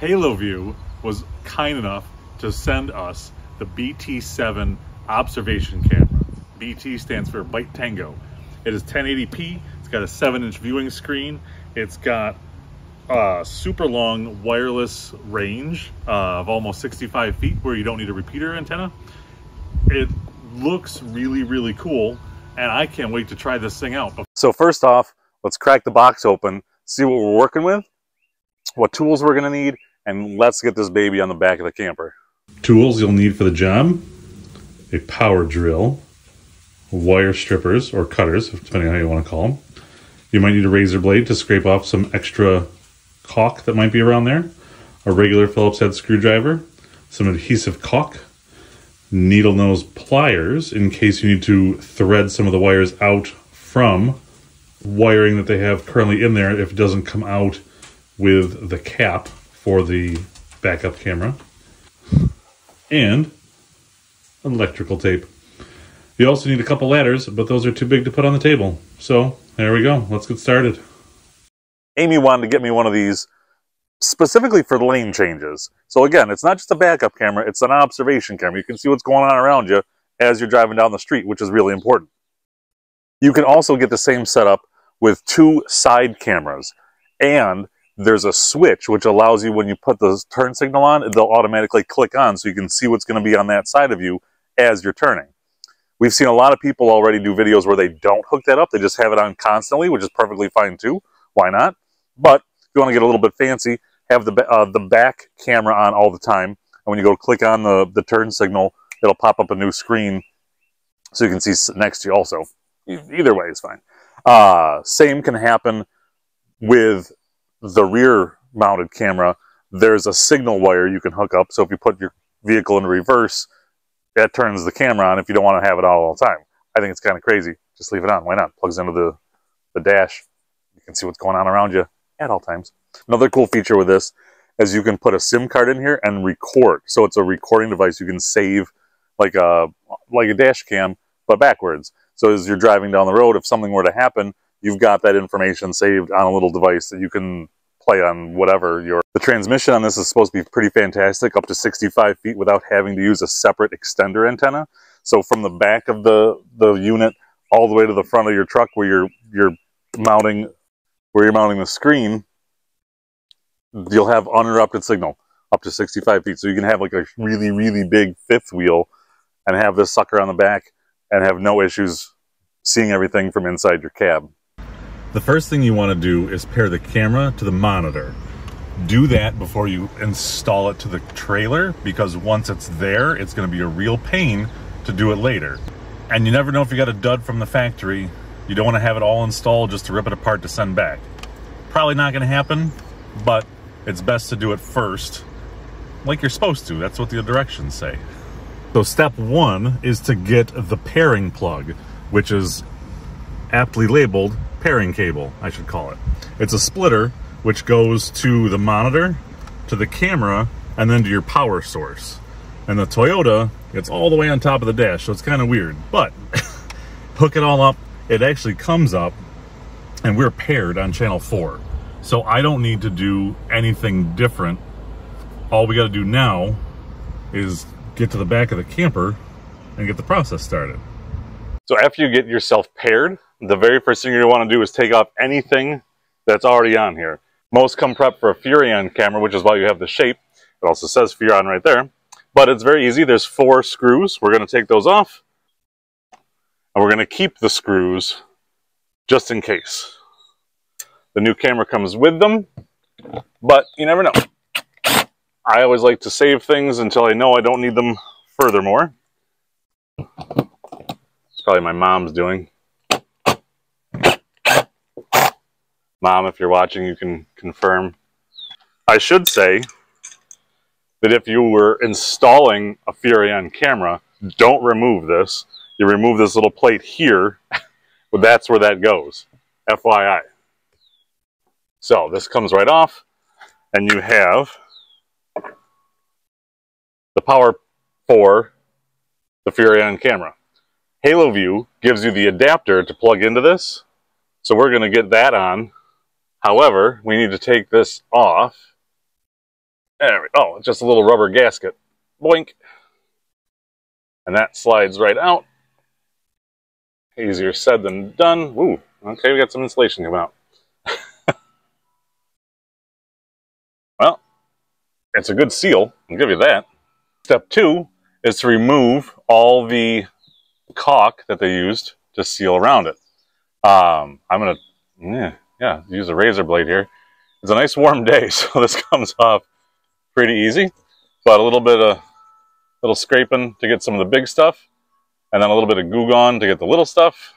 Haloview was kind enough to send us the BT7 Observation camera. BT stands for Bite Tango. It is 1080p, it's got a 7-inch viewing screen, it's got a super long wireless range of almost 65 feet where you don't need a repeater antenna. It looks really, really cool, and I can't wait to try this thing out. So first off, let's crack the box open, see what we're working with, what tools we're gonna need, and let's get this baby on the back of the camper. Tools you'll need for the job: a power drill, wire strippers or cutters, depending on how you want to call them. You might need a razor blade to scrape off some extra caulk that might be around there, a regular Phillips head screwdriver, some adhesive caulk, needle nose pliers in case you need to thread some of the wires out from wiring that they have currently in there if it doesn't come out with the cap for the backup camera, and electrical tape. You also need a couple ladders, but those are too big to put on the table. So there we go, let's get started. Amy wanted to get me one of these specifically for lane changes. So again, it's not just a backup camera, it's an observation camera. You can see what's going on around you as you're driving down the street, which is really important. You can also get the same setup with 2 side cameras, and there's a switch which allows you, when you put the turn signal on, they'll automatically click on so you can see what's going to be on that side of you as you're turning. We've seen a lot of people already do videos where they don't hook that up. They just have it on constantly, which is perfectly fine too. Why not? But if you want to get a little bit fancy, have the back camera on all the time. And when you go click on the turn signal, it'll pop up a new screen so you can see next to you also. Either way is fine. Same can happen with the rear mounted camera. There's a signal wire you can hook up. So if you put your vehicle in reverse, that turns the camera on if you don't want to have it on all the time. I think it's kind of crazy. Just leave it on. Why not? Plugs into the dash. You can see what's going on around you at all times. Another cool feature with this is you can put a SIM card in here and record. So it's a recording device. You can save like a dash cam, but backwards. So as you're driving down the road, if something were to happen, you've got that information saved on a little device that you can play on whatever your... The transmission on this is supposed to be pretty fantastic, up to 65 feet without having to use a separate extender antenna. So from the back of the unit all the way to the front of your truck where you're mounting the screen, you'll have uninterrupted signal up to 65 feet. So you can have like a really, really big fifth wheel and have this sucker on the back and have no issues seeing everything from inside your cab. The first thing you want to do is pair the camera to the monitor. Do that before you install it to the trailer, because once it's there, it's going to be a real pain to do it later. And you never know if you got a dud from the factory. You don't want to have it all installed just to rip it apart to send back. Probably not going to happen, but it's best to do it first, like you're supposed to. That's what the directions say. So step 1 is to get the pairing plug, which is aptly labeled pairing cable, I should call it. It's a splitter which goes to the monitor, to the camera, and then to your power source. And the Toyota, it's all the way on top of the dash, so it's kind of weird. But hook it all up, it actually comes up, and we're paired on channel 4. So I don't need to do anything different. All we got to do now is get to the back of the camper and get the process started. So after you get yourself paired, the very first thing you want to do is take off anything that's already on here. Most come prepped for a Furrion camera, which is why you have the shape. It also says Furrion right there. But it's very easy. There's 4 screws. We're going to take those off. And we're going to keep the screws just in case. The new camera comes with them, but you never know. I always like to save things until I know I don't need them furthermore. It's probably my mom's doing. Mom, if you're watching, you can confirm. I should say that if you were installing a Furrion camera, don't remove this. You remove this little plate here, but that's where that goes. FYI. So this comes right off, and you have the power for the Furrion camera. Haloview gives you the adapter to plug into this, so we're going to get that on. However, we need to take this off There we go. Oh, just a little rubber gasket. Boink. And that slides right out. Easier said than done. Ooh, okay, we got some insulation coming out. Well, it's a good seal, I'll give you that. Step 2 is to remove all the caulk that they used to seal around it. I'm gonna, use a razor blade here. It's a nice warm day, so this comes off pretty easy, but a little scraping to get some of the big stuff, and then a little bit of Goo Gone to get the little stuff.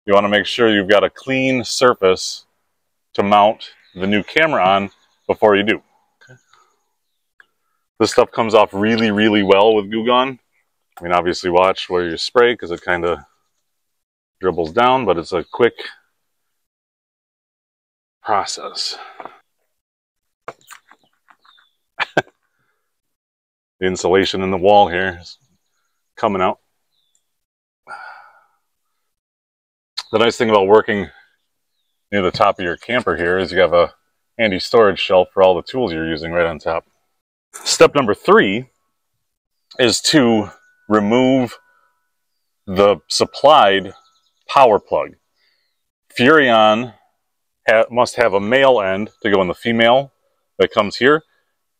You want to make sure you've got a clean surface to mount the new camera on before you do. Okay. This stuff comes off really, really well with Goo Gone. I mean, obviously watch where you spray because it kind of dribbles down, but it's a quick process. The insulation in the wall here is coming out. The nice thing about working near the top of your camper here is you have a handy storage shelf for all the tools you're using right on top. Step number 3 is to remove the supplied power plug. Furrion must have a male end to go in the female that comes here.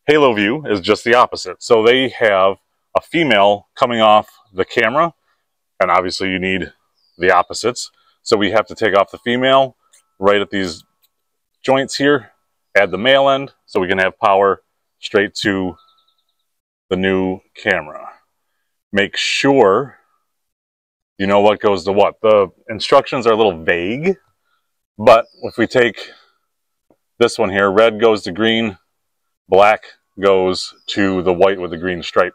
Haloview is just the opposite. So they have a female coming off the camera, and obviously you need the opposites. So we have to take off the female right at these joints here, add the male end so we can have power straight to the new camera. Make sure you know what goes to what. The instructions are a little vague, but if we take this one here, red goes to green, black goes to the white with the green stripe.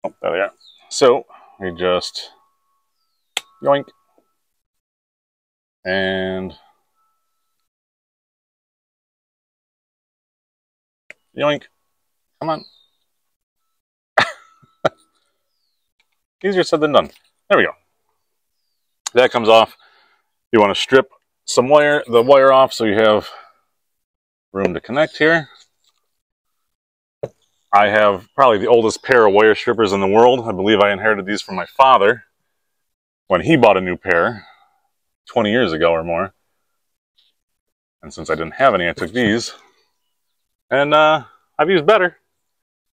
Oh, there we are. So we just yoink and yoink. Come on. Easier said than done. There we go. That comes off. You want to strip some the wire off so you have room to connect here. I have probably the oldest pair of wire strippers in the world. I believe I inherited these from my father when he bought a new pair 20 years ago or more. And since I didn't have any, I took these. And I've used better.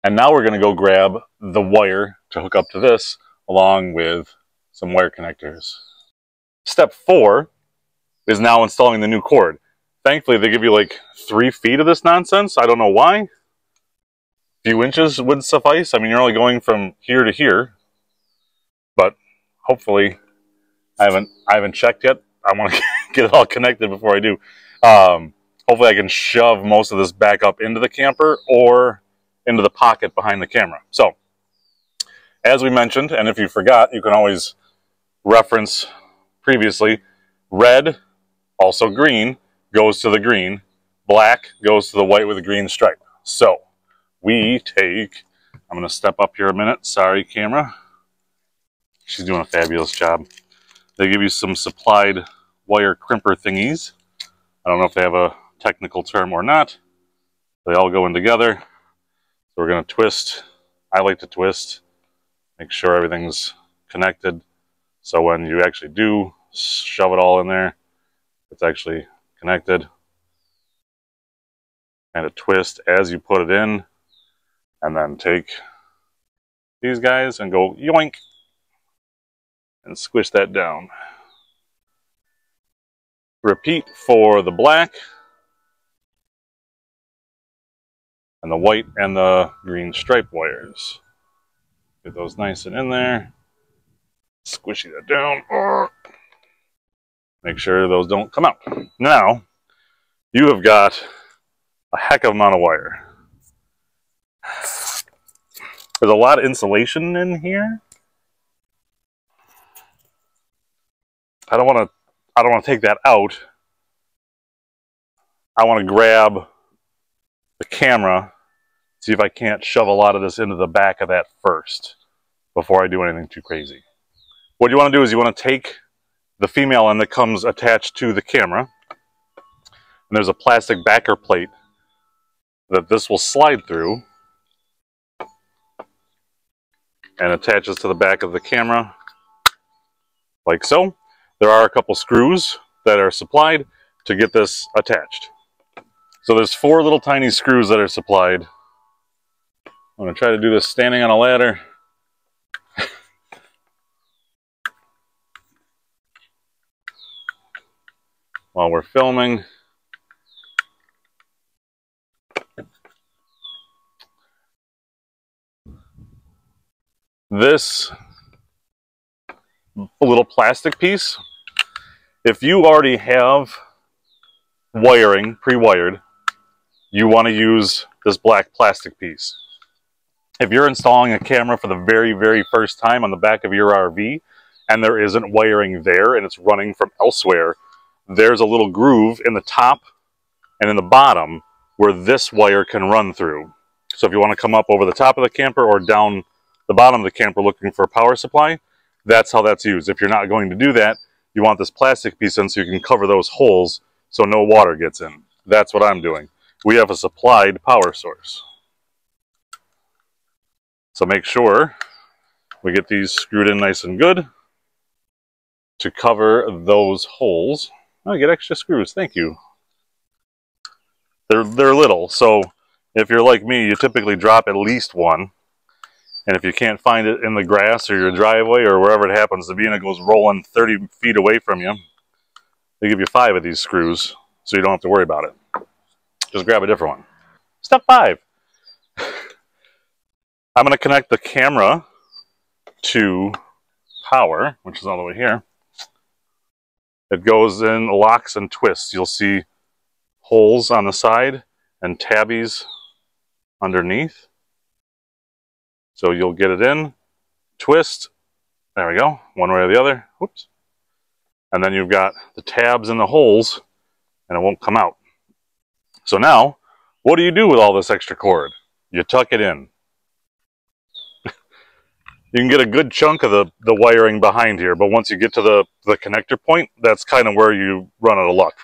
And now we're going to go grab the wire to hook up to this along with some wire connectors. Step 4 is now installing the new cord. Thankfully, they give you like 3 feet of this nonsense. I don't know why. A few inches would suffice. I mean, you're only going from here to here. But hopefully, I haven't checked yet. I want to get it all connected before I do. Hopefully, I can shove most of this back up into the camper or into the pocket behind the camera. So, as we mentioned, and if you forgot, you can always reference previously, red, also green, goes to the green, black goes to the white with the green stripe. So, we take, I'm going to step up here a minute, sorry camera, she's doing a fabulous job. They give you some supplied wire crimper thingies. I don't know if they have a technical term or not. They all go in together. So we're going to twist. I like to twist, make sure everything's connected. So when you actually do shove it all in there, it's actually connected. And a twist as you put it in. And then take these guys and go yoink. And squish that down. Repeat for the black. And the white and the green stripe wires. Get those nice and in there. Squishy that down. Make sure those don't come out. Now, you have got a heck of amount of wire. There's a lot of insulation in here. I don't want to take that out. I want to grab the camera, see if I can't shove a lot of this into the back of that first before I do anything too crazy. What you want to do is you want to take the female end that comes attached to the camera, And there's a plastic backer plate that this will slide through and attaches to the back of the camera like so. There are a couple screws that are supplied to get this attached. So there's 4 little tiny screws that are supplied. I'm going to try to do this standing on a ladder. While we're filming. This little plastic piece, if you already have wiring pre-wired, you want to use this black plastic piece. If you're installing a camera for the very, very first time on the back of your RV and there isn't wiring there and it's running from elsewhere, there's a little groove in the top and in the bottom where this wire can run through. So if you want to come up over the top of the camper or down the bottom of the camper looking for a power supply, that's how that's used. If you're not going to do that, you want this plastic piece in so you can cover those holes so no water gets in. That's what I'm doing. We have a supplied power source. So make sure we get these screwed in nice and good to cover those holes. Oh, I get extra screws, thank you. They're little, so if you're like me, you typically drop at least one. And if you can't find it in the grass or your driveway or wherever it happens to be and it goes rolling 30 feet away from you, they give you 5 of these screws so you don't have to worry about it. Just grab a different one. Step 5. I'm going to connect the camera to power, which is all the way here. It goes in locks and twists. You'll see holes on the side and tabbies underneath. So you'll get it in, twist, there we go, one way or the other, whoops. And then you've got the tabs in the holes and it won't come out. So now, what do you do with all this extra cord? You tuck it in. You can get a good chunk of the wiring behind here, but once you get to the connector point, that's kind of where you run out of luck.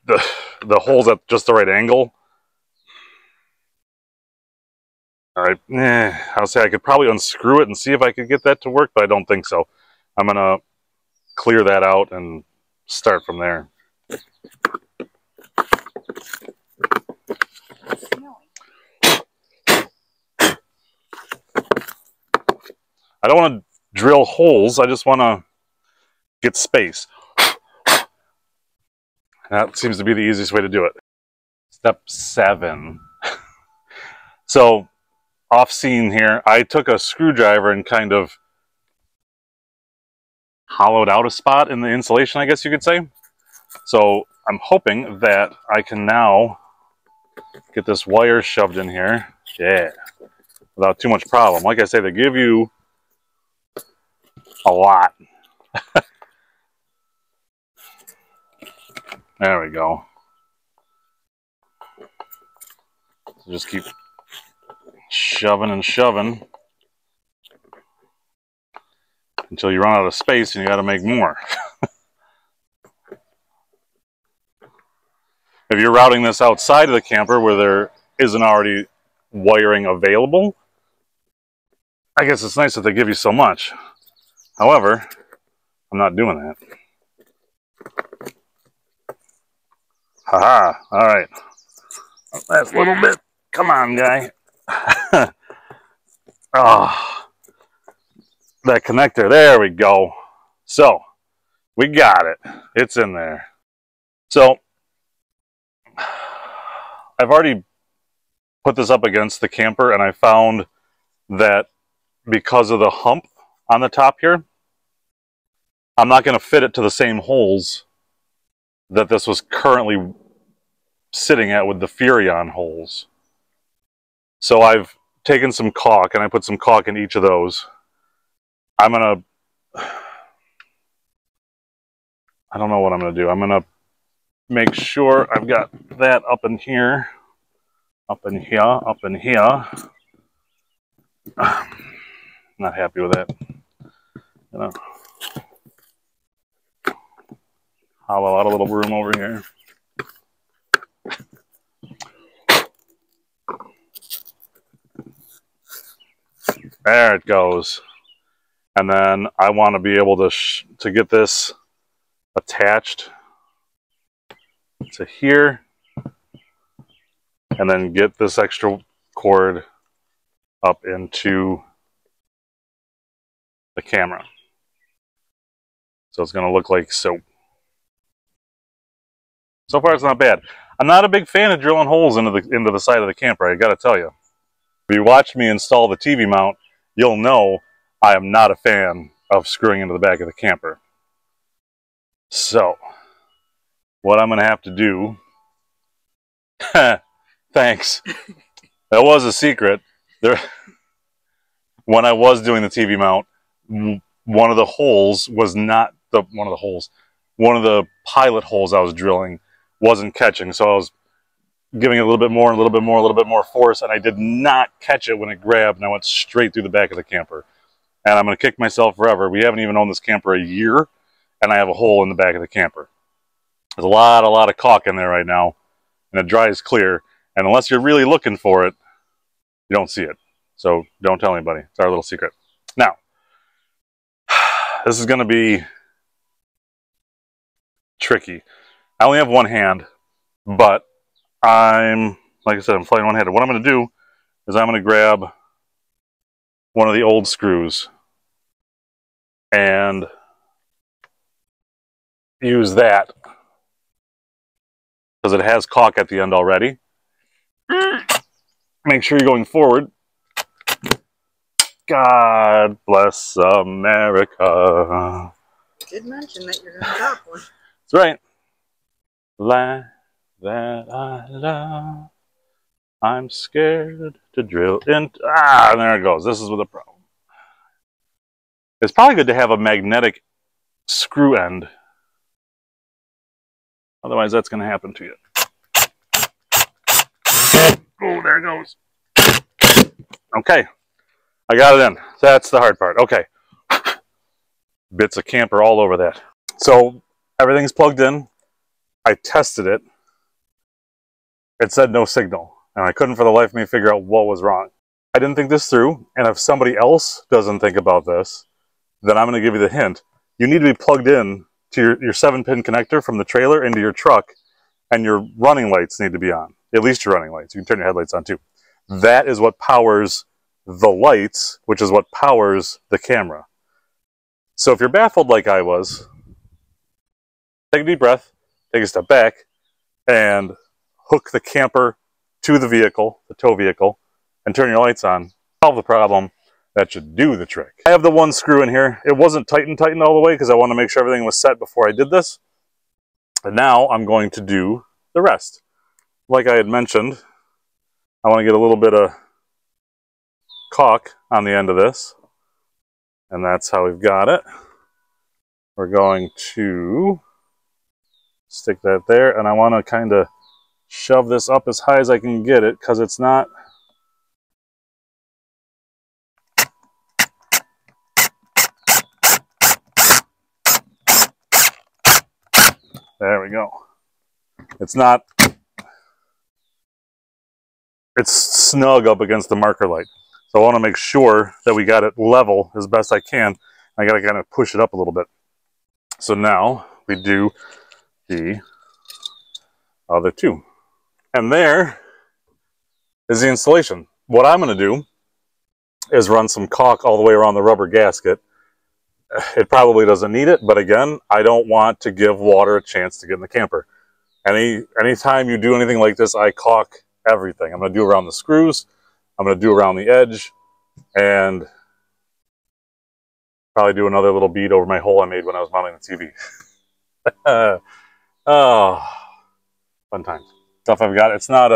The hole's at just the right angle. All right, I'll say I could probably unscrew it and see if I could get that to work, but I don't think so. I'm going to clear that out and start from there. I don't want to drill holes, I just want to get space. That seems to be the easiest way to do it. Step 7. So, off scene here, I took a screwdriver and kind of hollowed out a spot in the insulation, I guess you could say. So I'm hoping that I can now get this wire shoved in here, yeah, without too much problem. Like I say, they give you a lot. There we go. So just keep shoving and shoving until you run out of space and you got to make more. If you're routing this outside of the camper where there isn't already wiring available, I guess it's nice that they give you so much. However, I'm not doing that. Haha, all right. Last little bit. Come on, guy. Oh, that connector, there we go. So we got it, it's in there. So I've already put this up against the camper and I found that because of the hump on the top here, I'm not going to fit it to the same holes that this was currently sitting at with the Furrion holes. So I've taken some caulk and I put some caulk in each of those. I'm going to, I don't know what I'm going to do. I'm going to make sure I've got that up in here, up in here, up in here. Not happy with that. Gonna hollow out a little room over here. There it goes. And then I want to be able to get this attached to here, and then get this extra cord up into the camera. So it's going to look like so. So far, it's not bad. I'm not a big fan of drilling holes into the side of the camper, I got to tell you. If you watch me install the TV mount, you'll know I am not a fan of screwing into the back of the camper. So, what I'm going to have to do... Thanks. That was a secret. When I was doing the TV mount, one of the holes was not one of the pilot holes I was drilling wasn't catching, so I was giving it a little bit more, and a little bit more, a little bit more force, and I did not catch it when it grabbed, and I went straight through the back of the camper. And I'm going to kick myself forever. We haven't even owned this camper a year, and I have a hole in the back of the camper. There's a lot of caulk in there right now, and it dries clear, and unless you're really looking for it, you don't see it. So don't tell anybody. It's our little secret. Now, this is going to be tricky. I only have one hand, but like I said, I'm flying one-handed. What I'm going to do is I'm going to grab one of the old screws and use that because it has caulk at the end already. Make sure you're going forward. God bless America. You did mention that you're going to drop one. That's right. Land that I love, I'm scared to drill in. There it goes. This is the problem. It's probably good to have a magnetic screw end. Otherwise, that's going to happen to you. Oh, there it goes. Okay. I got it in. That's the hard part. Okay. Bits of camper all over that. So, everything's plugged in. I tested it. It said no signal. And I couldn't for the life of me figure out what was wrong. I didn't think this through. And if somebody else doesn't think about this, then I'm going to give you the hint. You need to be plugged in to your 7-pin connector from the trailer into your truck, and your running lights need to be on. At least your running lights. You can turn your headlights on too. That is what powers the lights, which is what powers the camera. So if you're baffled like I was, take a deep breath, take a step back, and hook the camper to the vehicle, the tow vehicle, and turn your lights on. Solve the problem. That should do the trick. I have the one screw in here. It wasn't tightened all the way because I want to make sure everything was set before I did this. And now I'm going to do the rest. Like I had mentioned, I want to get a little bit of caulk on the end of this. And that's how we've got it. We're going to stick that there. And I want to kind of shove this up as high as I can get it because it's not... There we go. It's not... It's snug up against the marker light. So I want to make sure that we got it level as best I can. I got to kind of push it up a little bit. So now we do the other two. And there is the installation. What I'm going to do is run some caulk all the way around the rubber gasket. It probably doesn't need it, but again, I don't want to give water a chance to get in the camper. Anytime you do anything like this, I caulk everything. I'm going to do around the screws, I'm going to do around the edge, and probably do another little bead over my hole I made when I was mounting the TV. Oh, fun times. Stuff I've got. It's not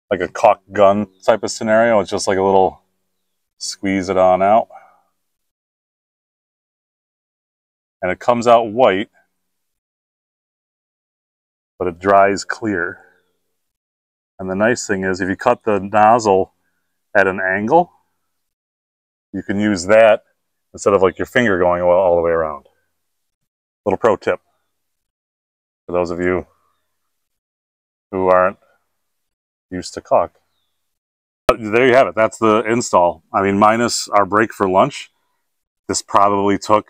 like a caulk gun type of scenario. It's just like a little squeeze it on out. And it comes out white, but it dries clear. And the nice thing is, if you cut the nozzle at an angle, you can use that instead of like your finger going all the way around. Little pro tip for those of you who aren't used to caulk. But there you have it. That's the install. I mean, minus our break for lunch, this probably took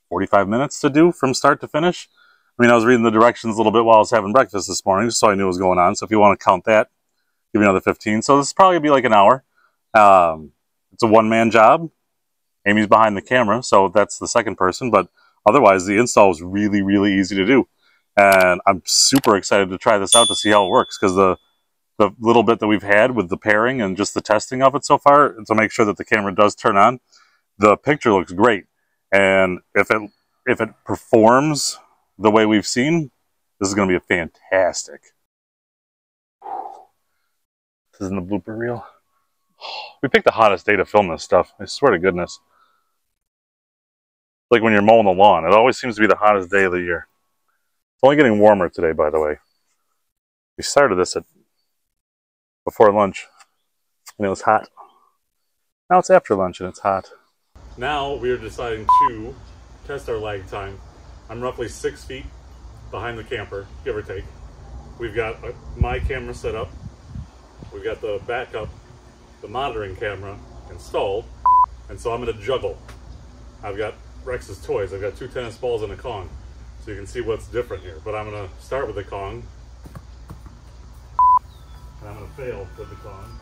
45 minutes to do from start to finish. I mean, I was reading the directions a little bit while I was having breakfast this morning, so I knew what was going on. So if you want to count that, give me another 15. So this is probably going to be like an hour. It's a one-man job. Amy's behind the camera, so that's the second person. But otherwise, the install was really, really easy to do. And I'm super excited to try this out to see how it works, because the little bit that we've had with the pairing and just the testing of it so far, to make sure that the camera does turn on, the picture looks great. And if it performs the way we've seen, this is going to be a fantastic. This is in the blooper reel. We picked the hottest day to film this stuff. I swear to goodness. Like when you're mowing the lawn, it always seems to be the hottest day of the year. It's only getting warmer today, by the way. We started this before lunch, and it was hot. Now it's after lunch, and it's hot. Now we are deciding to test our lag time. I'm roughly 6 feet behind the camper, give or take. We've got my camera set up. We've got the backup, the monitoring camera installed. And so I'm gonna juggle. I've got Rex's toys. I've got 2 tennis balls and a Kong. So you can see what's different here. But I'm gonna start with the Kong. And I'm gonna fail with the Kong.